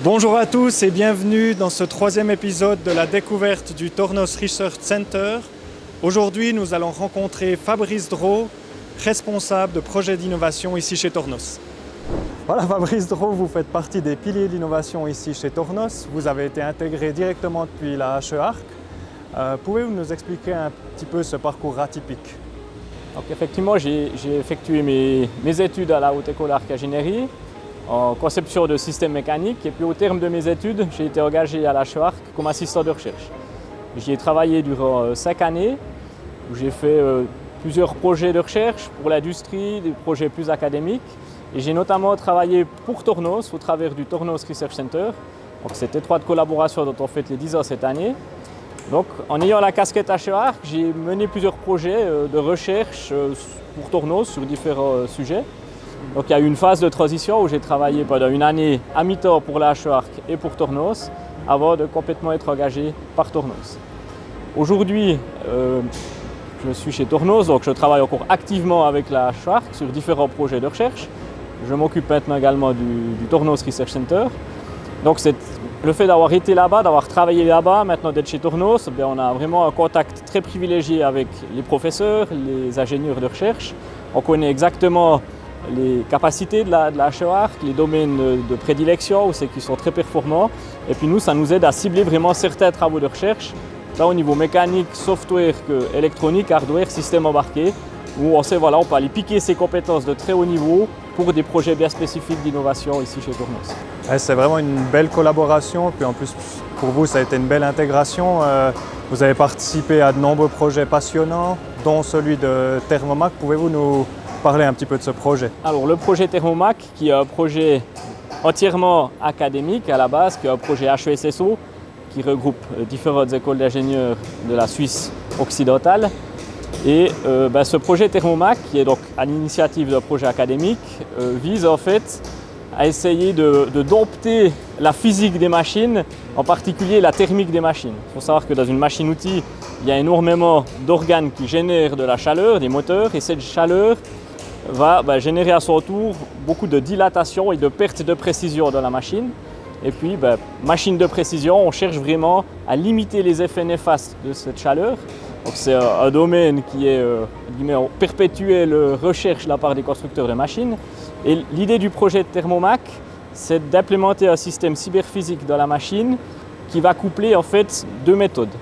Bonjour à tous et bienvenue dans ce troisième épisode de la découverte du Tornos Research Center. Aujourd'hui, nous allons rencontrer Fabrice Drault, responsable de projet d'innovation ici chez Tornos. Voilà, Fabrice Drault, vous faites partie des piliers de l'innovation ici chez Tornos. Vous avez été intégré directement depuis la HE-Arc. Pouvez-vous nous expliquer un petit peu ce parcours atypique? Donc effectivement, j'ai effectué mes études à la Haute École Arc Ingénierie en conception de systèmes mécaniques, et puis au terme de mes études, j'ai été engagé à la HE-Arc comme assistant de recherche. J'y ai travaillé durant 5 années, où j'ai fait plusieurs projets de recherche pour l'industrie, des projets plus académiques, et j'ai notamment travaillé pour Tornos au travers du Tornos Research Center, donc cette étroite collaboration dont on fête les 10 ans cette année. Donc, en ayant la casquette HE-Arc, j'ai mené plusieurs projets de recherche pour Tornos sur différents sujets. Donc, il y a eu une phase de transition où j'ai travaillé pendant une année à mi-temps pour la HE-Arc et pour Tornos, avant de complètement être engagé par Tornos. Aujourd'hui, je suis chez Tornos, donc je travaille encore activement avec la HE-Arc sur différents projets de recherche. Je m'occupe maintenant également du Tornos Research Center. Donc, le fait d'avoir été là-bas, d'avoir travaillé là-bas, maintenant d'être chez Tornos, on a vraiment un contact très privilégié avec les professeurs, les ingénieurs de recherche. On connaît exactement les capacités de la HE-Arc, les domaines de prédilection, où c'est qu'ils sont très performants. Et puis nous, ça nous aide à cibler vraiment certains travaux de recherche, tant au niveau mécanique, software que électronique, hardware, système embarqué, où on sait, voilà, on peut aller piquer ses compétences de très haut niveau pour des projets bien spécifiques d'innovation ici chez Tornos. Ouais, c'est vraiment une belle collaboration, puis en plus pour vous ça a été une belle intégration. Vous avez participé à de nombreux projets passionnants, dont celui de Thermomac. Pouvez-vous nous parler un petit peu de ce projet? Alors le projet Thermomac, qui est un projet entièrement académique à la base, qui est un projet HESSO, qui regroupe différentes écoles d'ingénieurs de la Suisse occidentale. Et ce projet Thermomac, qui est donc à l'initiative d'un projet académique, vise en fait à essayer de dompter la physique des machines, en particulier la thermique des machines. Il faut savoir que dans une machine-outil, il y a énormément d'organes qui génèrent de la chaleur, des moteurs, et cette chaleur va générer à son tour beaucoup de dilatation et de perte de précision dans la machine. Et puis, machine de précision, on cherche vraiment à limiter les effets néfastes de cette chaleur. Donc c'est un domaine qui est en perpétuelle recherche de la part des constructeurs de machines. Et l'idée du projet Thermomac, c'est d'implémenter un système cyberphysique dans la machine qui va coupler en fait deux méthodes.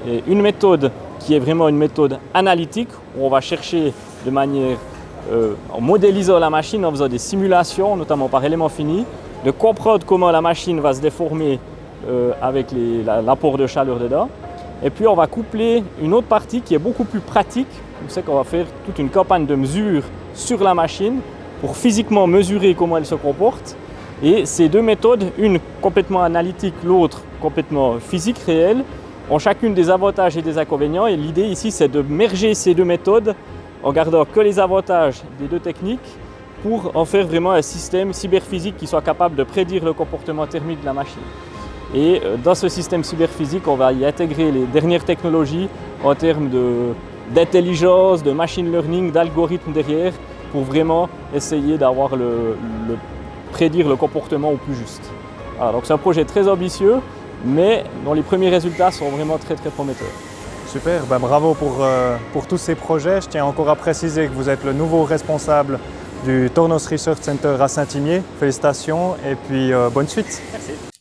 Et une méthode qui est vraiment une méthode analytique, où on va chercher de manière, en modélisant la machine, en faisant des simulations, notamment par éléments finis, de comprendre comment la machine va se déformer avec l'apport de chaleur dedans. Et puis on va coupler une autre partie qui est beaucoup plus pratique. On sait qu'on va faire toute une campagne de mesure sur la machine pour physiquement mesurer comment elle se comporte. Et ces deux méthodes, une complètement analytique, l'autre complètement physique, réelle, ont chacune des avantages et des inconvénients. Et l'idée ici, c'est de merger ces deux méthodes en gardant que les avantages des deux techniques pour en faire vraiment un système cyberphysique qui soit capable de prédire le comportement thermique de la machine. Et dans ce système cyberphysique, on va y intégrer les dernières technologies en termes d'intelligence, de machine learning, d'algorithmes derrière, pour vraiment essayer d'avoir prédire le comportement au plus juste. Voilà, donc c'est un projet très ambitieux, mais dont les premiers résultats sont vraiment très très prometteurs. Super, bravo pour tous ces projets. Je tiens encore à préciser que vous êtes le nouveau responsable du Tornos Research Center à Saint-Imier. Félicitations et puis bonne suite. Merci.